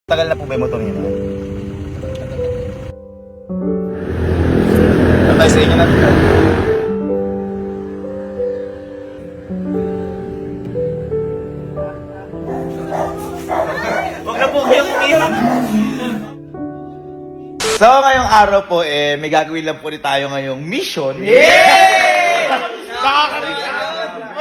Tagal na po ba yung motor niyo? Tatay sa inyo natin. Huwag na po kayong umiyak. So, ngayong araw po, may gagawin lang po rin tayo ngayong mission. Nakakarinig.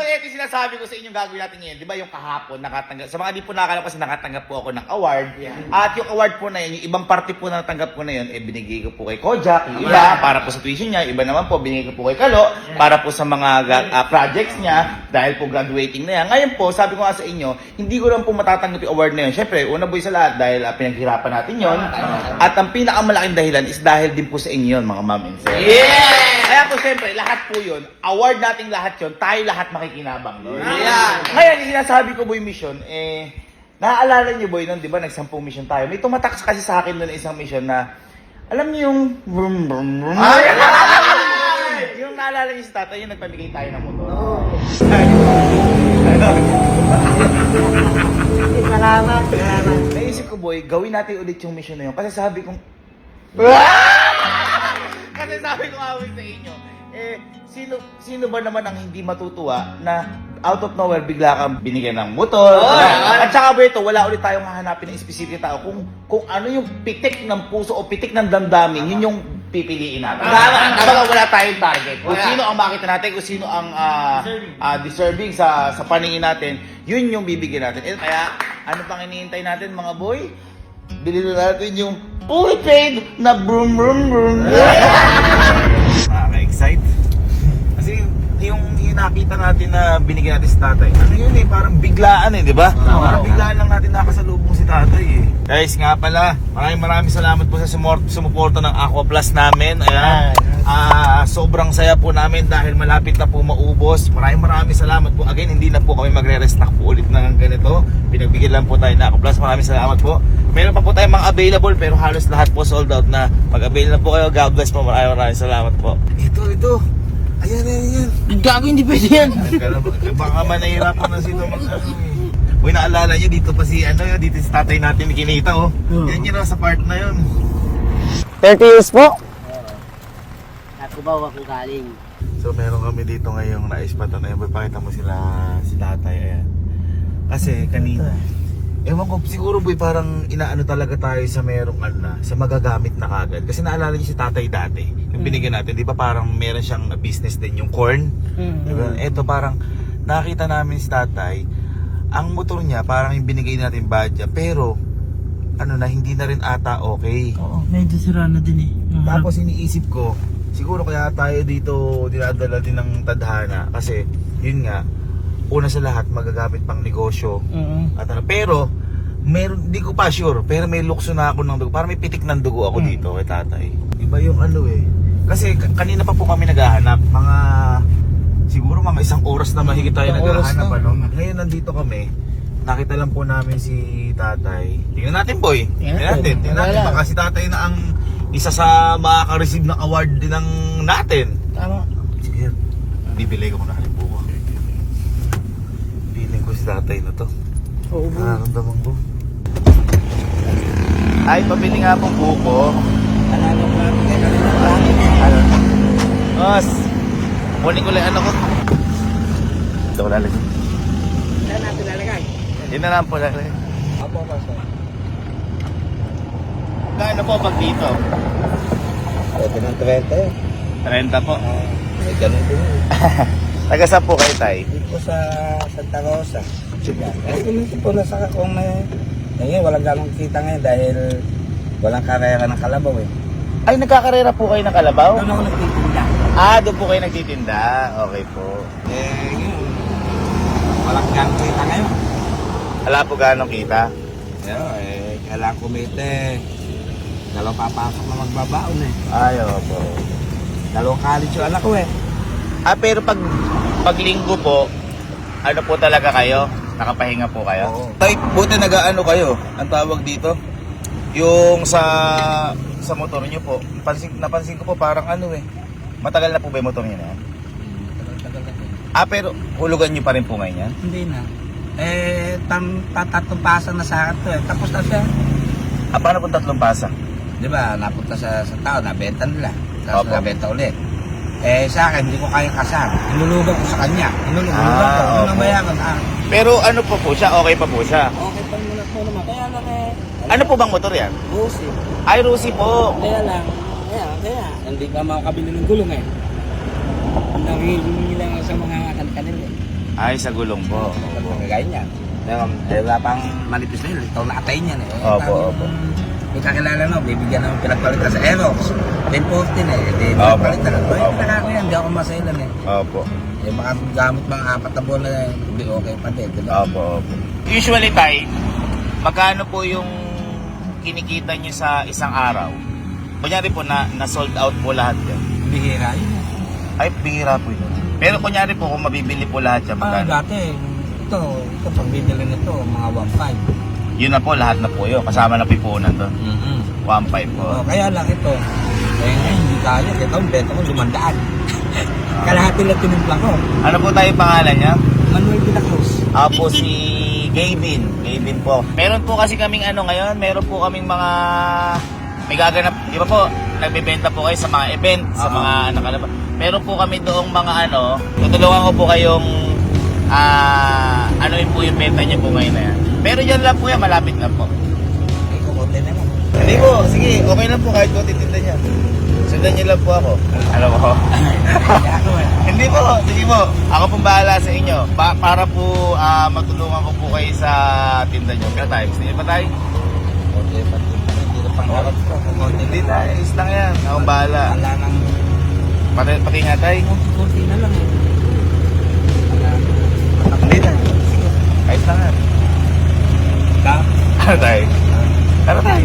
Ito yung sinasabi ko sa inyong gagawin natin ngayon. Di ba yung kahapon, nakatanggap. Sa mga di po nakakalap kasi nakatanggap po ako ng award. At yung award po na yun, yung ibang party po na natanggap ko na yun, binigay ko po kay Kojak. Yung iba, para po sa tuition niya. Iba naman po, binigay ko po kay Kalo. Para po sa mga projects niya. Dahil po graduating na yan. Ngayon po, sabi ko nga sa inyo, hindi ko lang po matatanggap yung award na yun. Siyempre, una boy sa lahat, dahil pinaghirapan natin yun. At ang pinakamalaking dahilan is dahil din po sa inyo yun, mga ma'am and sir. Kaya po siyempre, lahat po yun, award nating lahat yun, tayo lahat makikinabang. No? Ngayon, yung sinasabi ko boy mission, naaalala niyo boy nun, di ba, nag-10 mission tayo. May tumatak kasi sa akin nun isang mission na, alam niyo yung vroom vroom vroom. Yung naalala niyo sa tatay, yung nagpamigay tayo ng motor. Salamat. Naisip ko boy, gawin natin ulit yung mission na yun. Kasi sabi kong, kasi sabi ko awin sa inyo, sino ba naman ang hindi matutuwa na out of nowhere bigla kang binigyan ng motor? At saka ba ito, wala ulit tayong hahanapin ng specific tao kung ano yung pitik ng puso o pitik ng damdamin, yun yung pipiliin natin. Wala tayong target. Kung sino ang makita natin, kung sino ang deserving sa paningin natin, yun yung bibigyan natin. Kaya, ano pang hinihintay natin mga boy? Bilhin na natin yung fully paid na broom broom broom. Nakaka-excite. Kasi yung nakita natin na binigyan natin si tatay, ano yun parang biglaan di ba? Parang biglaan lang natin nakasalubong si tatay Guys, nga pala, maraming salamat po sa sumuporta ng Aqua Plus namin. Ayan. Sobrang saya po namin dahil malapit na po maubos. Maraming salamat po. Again, hindi na po kami magre-restock po ulit ng ganito. Pinagbigyan lang po tayo ng Aqua Plus. Maraming salamat po. Meron pa po tayong mga available pero halos lahat po sold out na. Pag-avail na po kayo, God bless po. Maraming salamat po. Ito. Ayan. Gago, hindi pwede yan. Baka manahirapan na sila Uy, naalala nyo dito pa si dito si tatay natin kinita Yan yun sa part na yun. 30 years po. Natubaw ako galing. So meron kami dito ngayong naispatan. Ayan, pakita mo si tatay. Ayan. Kasi kanina, ewan ko, siguro boy parang inaano talaga tayo sa merong sa magagamit na kagad. Kasi naalala niyo si tatay dati, yung binigyan natin, di ba parang meron siyang business din, yung corn. Diba? Eto parang nakita namin si tatay, ang motor niya parang yung binigay natin badya, pero hindi na rin ata okay. Oo, medyo sira na din Tapos iniisip ko, siguro kaya tayo dito dinadala din ng tadhana kasi yun nga, una sa lahat magagamit pang negosyo. At pero meron, hindi ko pa sure, pero may lukso na ako ng dugo. Parang may pitik ng dugo ako dito kay tatay. Iba yung kasi kanina pa po kami naghahanap, siguro mga 1 oras na mahigit tayo naghahanap. Ngayon nandito kami, nakita lang po namin si tatay. Tingnan natin boy. Tingnan natin. Baka si tatay na ang isa sa makaka-receive ng award din ng natin. Tama. Sige, bibili ko na halimbawa. Feeling ko si tatay na to. Oo. Nararamdaman ko. Ay, pabili nga pong buko. Boss, kunin ko lang ko. Ito ko lalagay. Saan natin lalagay? Yun na lang po lalagay. Apo, boss. Gaano po pag dito? Ito ng 20. 30 po. May ganun din. Taga saan po kayo, tay? Dito sa Santa Rosa. Ito po na sa kung ngayon walang ganong kita ngayon dahil walang karera ng kalabaw Ay, nagkakarera po kayo ng kalabaw? Doon ako nagtitinda. Doon po kayo nagtitinda. Okay po. Ngayon, walang ganong kita ngayon. Wala po ganong kita? Kailangan kumite. Dalawang papasok na magbabaon Ay, opo. Dalawang college yung anak ko Pero pag linggo po, ano po talaga kayo? Nakapahinga po kayo? Oo. Tay, buti nag-ano kayo? Ang tawag dito? Yung sa motor nyo po. Napansin ko po parang matagal na po ba yung motor nyo na yan? Tagal na. Pero hulugan nyo pa rin po ngayon yan? Hindi na. Tatatong pasa na sa akin to Tapos na siya. Paano po tatlong pasa? Di ba, napunta sa tao, nabenta nila. Tapos Opo. nabenta ulit. Eh, sa akin, hindi ko kaya kasama. Inulugan ko sa kanya. Inulugan ko. opo. Ano mayaman? Pero ano po siya? Okay pa po siya? Okay pa muna po naman. Kaya lang Ano po bang motor yan? busi. Ay, Rusi po. Kaya lang, kaya. Hindi ka makakabili ng gulong eh. Ang nangihingi lang sa mga kanil eh. Ay, sa gulong po. Kagaya niya. Wala pang manipis na yun. Ikaw nakatay niyan eh. Opo, opo. May kakilala na, bibigyan naman pinagpalitan sa Aerox. 1014 eh. Di Opo. pinagpalitan. Ay, Opo. pinaka ko yan. Di ako masailan eh. Opo. Eh, baka gamit mga 4 na buwan na hindi okay pa din. Diba? Opo, opo. Usually, Tay, magkano po yung kinikita niyo sa isang araw? Kunyari po na sold out po lahat yan. Bihira yun. Ay, bihira po yun. Pero kunyari po kung mabibili po lahat yan, magkano? Dati, ito pag bibili nito, mga 1.5. Yun na po, lahat na po yun. Kasama na pipunan doon. 1.5 po. Kaya lang ito. Eh, ngayon, hindi kaya. Ito, ang beta ko, 500. Kalahati lang tinimpla ko. Ano po tayo pangalan niya? Manuel Pinacruz. Ako si Gavin. Gavin po. Meron po kasi kaming ano ngayon, meron po kaming mga may gaganap. Di ba po, nagbebenta po kayo sa mga event, sa mga nakalabas. Meron po kami doong mga ano, tutulungan ko po kayong ano yun po yung benta niyo po ngayon na yan. Pero yan lang po yan, malapit lang po. Ay, kukunti naman. Hindi po, sige, okay lang po kahit po titinda niya. Sundan niyo lang po ako. Alam mo ko? Hindi po, sige po. Ako pong bahala sa inyo. Para po matulungan ko po kayo sa tinda niyo. Kaya tayo, gusto niyo ba tayo? Okay, hindi na pang harap ko. Hindi tayo, is lang yan. Ako bahala. Wala nang Pati nga tayo. kunti na lang eh. Hindi tayo. Ayos lang yan. Ano tayo? Tara tayo.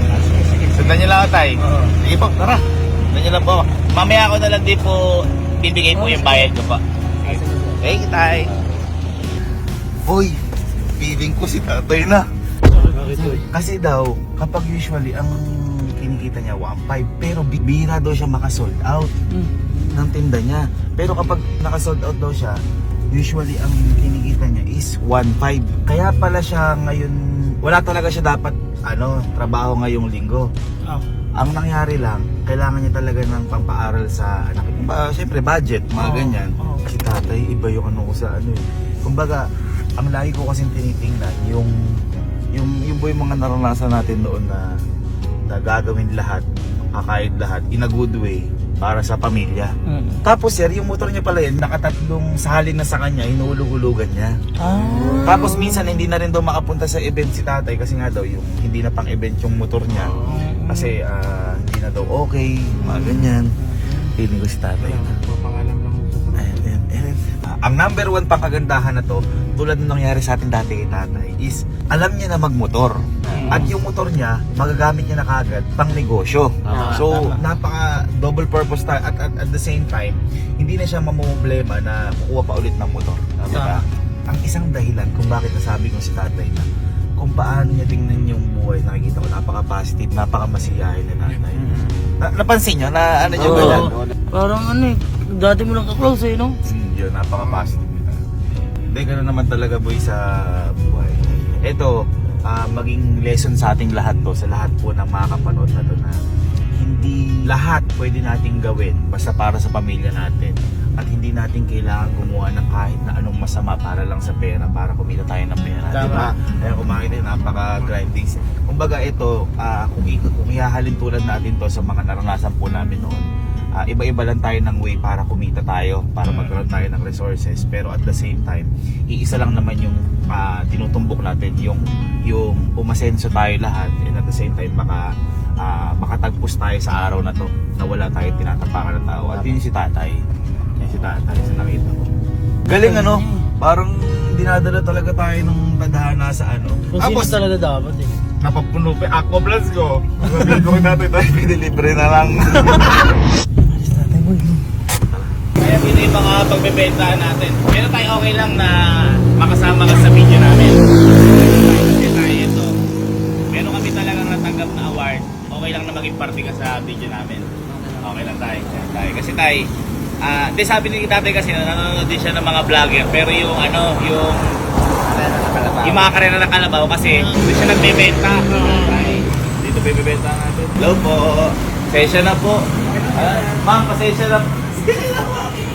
Sundan niyo lang ako tayo. Sige po, tara. Sundan niyo lang po ako. Mamaya ako na lang din po bibigay po yung bayad ko pa. Okay, tayo. Hoy, feeling ko si tatay na. Kasi daw, kapag usually ang kinikita niya 1.5, pero bihira daw siya makasold out ng tinda niya. Pero kapag nakasold out daw siya, usually ang kinikita niya is 1.5. Kaya pala siya ngayon, wala talaga siya dapat trabaho ngayong linggo. Ang nangyari lang, kailangan niya talaga ng pampaaral sa anak. Siyempre budget, mga ganyan. Si tatay, iba yung ano ko sa ano eh. Kumbaga, ang lagi ko kasing tinitingnan, yung po yung mga naranasan natin noon na gagawin lahat, kakain lahat, in a good way, para sa pamilya. Tapos sir, yung motor niya pala yun, nakatatlong salin na sa kanya, inuulog-ulugan niya. Tapos minsan hindi na rin daw makapunta sa event si tatay kasi nga daw yung hindi na pang event yung motor niya. Kasi hindi na daw okay, mga ganyan. Feeling ko si tatay na. Ayan. Ang number one pang kagandahan na to, tulad ng nangyari sa atin dati kay tatay, is alam niya na magmotor. At yung motor niya, magagamit niya na kagad pang negosyo. So, napaka double purpose at the same time, hindi na siya mamumblema na kukuha pa ulit ng motor. Diba? Ang isang dahilan kung bakit nasabi ko si tatay na kung paano niya tingnan yung buhay, nakikita ko napaka-positive, napaka-masiyahin na tatay. Napansin niyo na ano niyo ba yan? Parang ano eh, dati mo lang ka-close eh, no? Yun, napaka-positive nila. Hindi, gano'n naman talaga boy sa buhay. Ito, maging lesson sa ating lahat to, sa lahat po ng mga kapanood na to, na hindi lahat pwede nating gawin basta para sa pamilya natin. At hindi natin kailangan gumawa ng kahit na anong masama para lang sa pera, para kumita tayo ng pera. Diba? Kaya kumain din, napaka-grinding. Kumbaga ito, kung ihahalin tulad natin to sa mga naranasan po namin noon, iba-iba lang tayo ng way para kumita tayo, para magkaroon tayo ng resources, pero at the same time iisa lang naman yung tinutumbok natin, yung umasenso tayo lahat, and at the same time makatagpos tayo sa araw na to na wala tayong tinatapakan ng tao. At yun si tatay sa nakita ko, galing parang dinadala talaga tayo ng tadhana sa Kung sino talaga dapat eh. napapuno pa aqua bloods ko. Sabi ko natin tayo, pinilibre na lang. Kaya yun yung mga pagbebentahan natin. Pero tayo okay lang na makasama ka sa video namin. Kasi tayo ito. Pero kami talagang natanggap na award. Okay lang na maging party ka sa video namin. Okay lang tayo. Kasi tayo, sabi ni tatay kasi nanonood din siya ng mga vlogger. Pero yung yung mga karera ng kalabaw kasi doon siya nagbebenta. Dito po yung bibenta natin. Hello po. Pasensya na po. Ma'am, pasensya na po.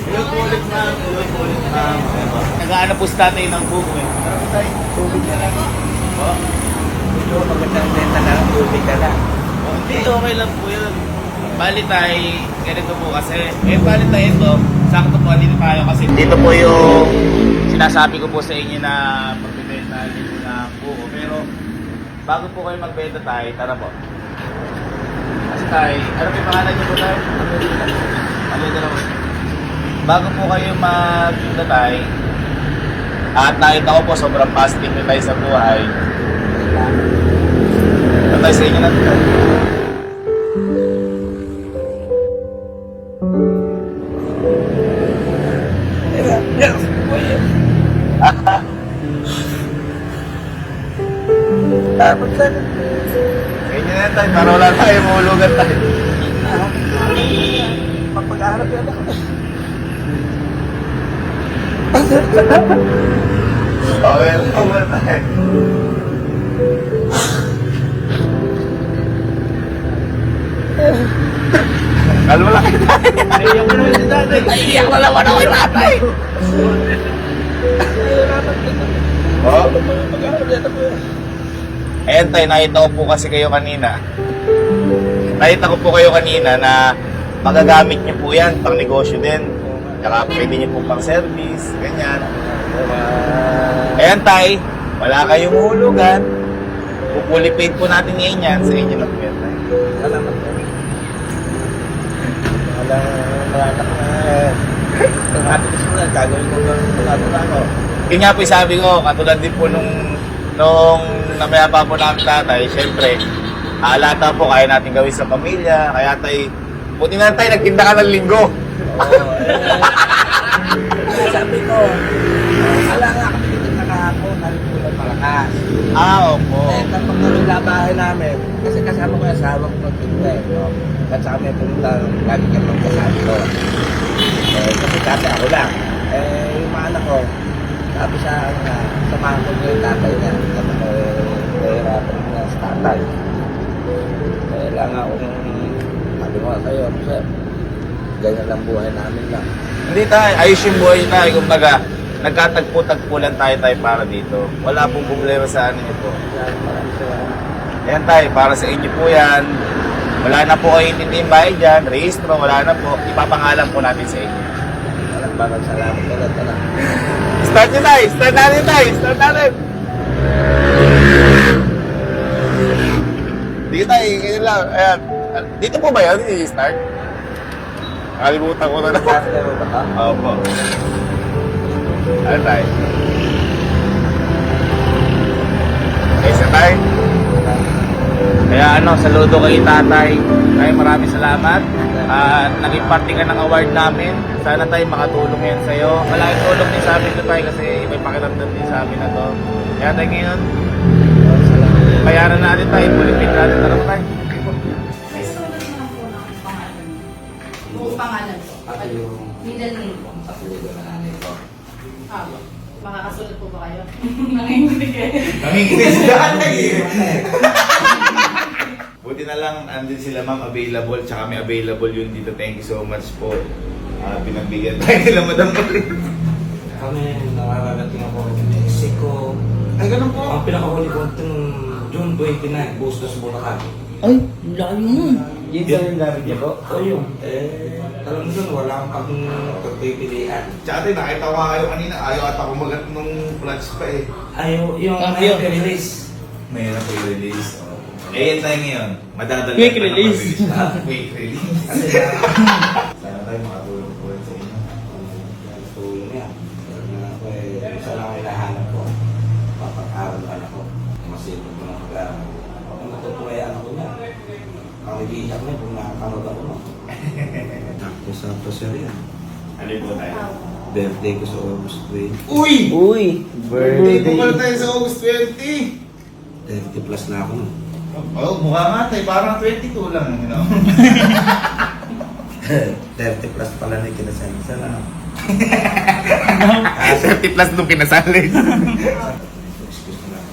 Hello po ulit ma'am. Hello po ulit ma'am. Nag-aano po sa tatay ng buko eh. Tubig na lang. Oh. Ito, magandang benta na lang, tubig na lang. Hindi, okay lang po yun. Bali tayo, ganito po kasi. Bali tayo ito, sakto po, dito tayo kasi. Dito po yung sinasabi ko po sa inyo na magbibenta dito ng buko. Pero bago po kayo magbenta tayo, tara po. Kasi tayo, ano po yung pangalan niyo po tayo? Ano yung dalawa? Bago po kayo magbenta tayo, at nakita ko po sobrang positive na tayo sa buhay. Ito tayo sa inyo natin. Tapos na. Ganyan na tayo, para wala tayo, mahulugan tayo. Pagpag-aarap yan ako. Okay, okay tayo. Kalma lang kayo tayo. Naiyak mo naman si tatay. Naiyak na naman ako yung tatay. Oh? Pag-aarap yan ako. Ayan tayo, nakita ko po kasi kayo kanina. Nakita ko po kayo kanina na magagamit niyo po yan pang negosyo din. Tsaka pwede niyo po pang service, ganyan. Ayan tayo, wala kayong hulugan. Pupuli-paid po natin ngayon yan sa inyo na po yan tayo. Salamat po. Wala na ang ating sulat, gagawin mo lang ako. Yun nga po yung sabi ko, katulad din po nung namaya pa po namin tatay, syempre, aalata po kaya natin gawin sa pamilya, kaya tayo, buti na tayo, nagtinda ka ng linggo. Sabi ko, wala nga kami dito na kahapon, nalikulan malakas. Opo. Eh, kapag nalabahay namin, kasi kasama ko yung asawa ko magtinda eh, no? At sa kami pumunta, lagi kami magkasama ko. Eh, kasi dati ako lang. Eh, yung mga anak ko, sabi sa akin na, samahan ko niya yung tatay niya. Sabi ko, nahihirapan niya sa tatay. Kailangan akong, sabi ko nga sa'yo, sir, ganyan lang buhay namin lang. Hindi tayo, ayos yung buhay tayo, kumbaga, nagkatagpo-tagpo lang tayo para dito. Wala pong problema sa ano nyo po. Ayan tayo, para sa inyo po yan. Wala na po kayo intindihin bahay dyan, rehistro, wala na po. Ipapangalan po natin sa inyo. Maraming salamat ulit. Start nyo tayo, start natin tayo, start natin. Dito tayo, ganyan lang. Ayan. Dito po ba yan, i-start? Nakalimutan ko na na. Opo. Ano tayo? Okay, sa tayo. Kaya saludo kay tatay. Kaya maraming salamat. Naging party ka ng award namin. Sana tayo makatulong yan sa'yo. Malaking tulong din sa amin to tayo kasi may pakiramdam din sa amin na to. Kaya tayo ngayon, bayaran natin tayo. Pulipin natin. Tara mo tayo. May sulat na po ng pangalan. Buong pangalan po. Middle name po. Makakasulat po ba kayo? Nanginginig eh. Nanginginig si tatay. Buti na lang, andun sila ma'am available, tsaka may available yun dito. Thank you so much po. Pinagbigyan tayo nila madam. Kami, nakakarating ako ng Mexico. Ay, ganun po. Ang pinakahuli ko itong June 29, Bustos, Bulacan. Ay, layo nun. Yun ba yung gamit niyo po? Oo yun. Alam mo dun, wala kang pagpipilian. Tsaka tayo, nakita ko nga kayo kanina. Ayaw ata kumagat nung flash pa eh. Ayaw, yung Ayaw. release. May na po release. Eh, yan tayo ngayon. Madadala. Quick release. Quick release. Kasi Sana tayo makatulong po sa inyo. tulong yan. Ako isa lang ang hinahanap ko. Papag-aral anak ko. Masipag mo lang mag-aral. Ang natutuwa yung anak ko niya. Ang nag-iiyak niya kung nakakanood ako no. Tapos sa prosyo yan. Ano po tayo? Birthday ko sa August 20. Uy! Uy, Birthday ko pala tayo sa August 20. 30 plus na ako no. Oh, mukha nga tayo. Parang 22 lang. You know? 30 plus pala na kinasal. Sana. 30 plus nung kinasali. Excuse me na ako.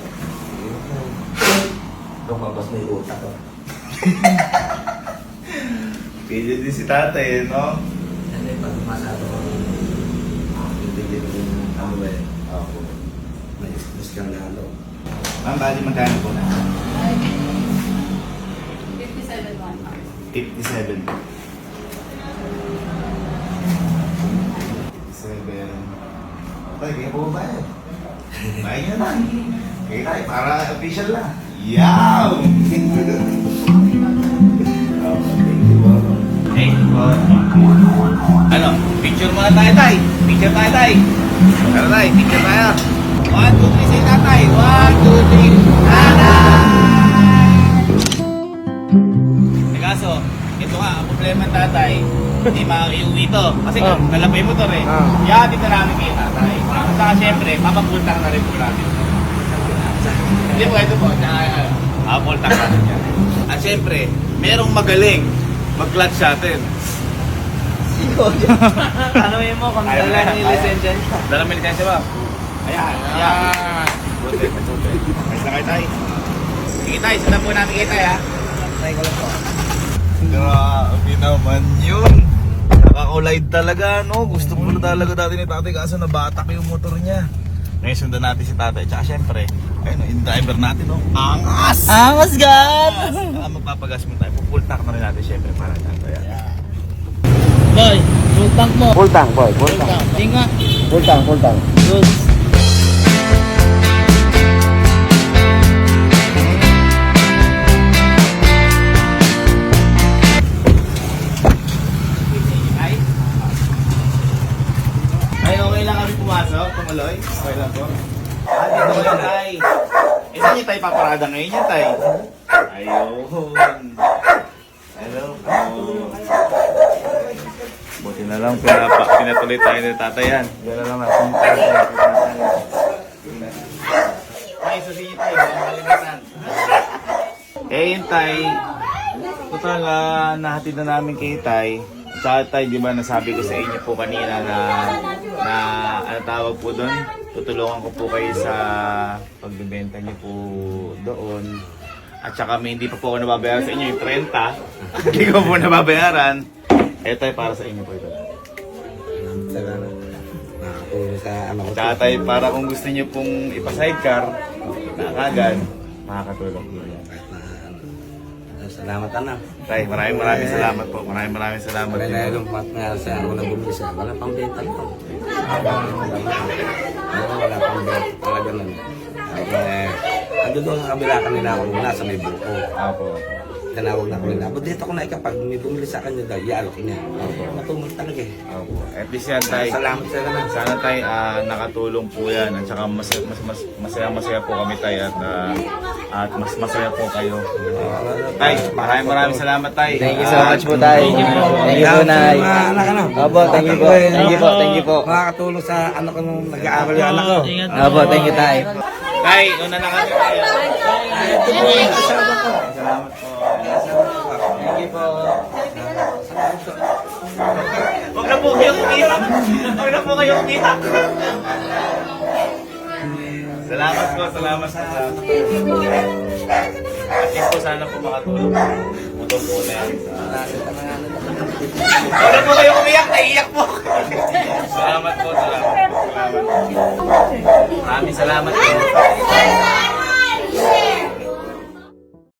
Lumabas na yung utak ko. Pwede din si tatay, no? Ano yung pag masyado ko, bibigyan yung ano ba eh, ako, may stress kang lalo. Ma'am, bali magkano po na? 57,100. 57. 57. Tay, kaya po ba eh? Bayan nyo na. Kaya tayo, para official na. Yaw! Hey, ano? Picture muna tayo, tay. Picture tayo, tay. Ano, tay? Picture tayo. 1, 2, 3, say tatay. 1, 2, 3, tatay! Kaso, ito nga, ang problema ng tatay, hindi makakaiuwi ito. Kasi kalapay mo ito eh. Yahatid na namin kay tatay. Saka syempre, mapapultang na rin po namin. Hindi po, ito po. Mapapultang natin yan. At syempre, merong magaling mag-clutch shuttle. Ano yun mo kung dala ni lisensya niya? Dala may lisensya ba? Ayan, ayan. Buti, buti. Ayos na kayo tayo. Sige tayo, sundan po natin kayo tayo ha. Try ko lang po. Grabe naman yun. Nakakulay talaga, no? Gusto ko na talaga dati ni tatay kaso nabatak yung motor niya. Ngayon sundan natin si tatay. Tsaka syempre, ayun, yung driver natin, no? Angas! Angas God! Saka magpapagas mo tayo. Pupultak na rin natin syempre para tatay. Boy, full tank mo. Full tank, boy, full Full tank. tank. Hindi nga. Full tank, full tank. Good. Ay, okay lang kami pumasok, tumuloy. Okay lang po. Dito ko lang, tay. Eh, saan yung tay paparada ngayon yung tay? Ayun. Hello po. Buti na lang, pinatuloy tayo ni tatayan. Yan na lang natin. Ay, susi niyo tayo, baka malimutan. Eh, yung tay, total nahatid na namin kay tay. Sa tay, di ba nasabi ko sa inyo po kanina na ano tawag po doon? Tutulungan ko po kayo sa pagbibenta niyo po doon. At saka may hindi pa po ako nababayaran sa inyo yung 30. Hindi ko po nababayaran. Ito ay para sa inyo po ito. Talaga, nakakatulong sa ano ko. Tsaka tay, para kung gusto niyo pong ipasidecar, na kagad, makakatulong po yan. Salamat, anak. Tay, maraming salamat po. Maraming salamat. Wala na yung mat na sa ako na bumili siya. Wala pang benta ko. Wala pang benta talaga nun. Ando doon ang kabila kanila ako nasa may buko. Apo. Tinawag na ko nila. But dito ko na kapag may bumili sa kanya daw, ialok niya. Matumol talaga eh. Opo. At least yan, tay. Salamat sa naman. Sana tay, nakatulong po yan. At saka masaya po kami tay. At mas masaya po kayo. Tay, maraming salamat tay. Thank you so much po tayo. Thank you po. Thank you po, Nay. Anak, ano? Opo, thank you po. Thank you po, thank you po. Makakatulong sa anak ko nung nag-aaral yung anak ko. Opo, thank you tayo. Tay, una na kami tayo. Salamat po. Thank you po. Huwag na po kayong umiyak. Huwag na po kayong umiyak. Salamat po. At least po sana po makatulong. Motor po na yan. Huwag na po kayong umiyak. Naiiyak po. Salamat po. Maraming salamat po.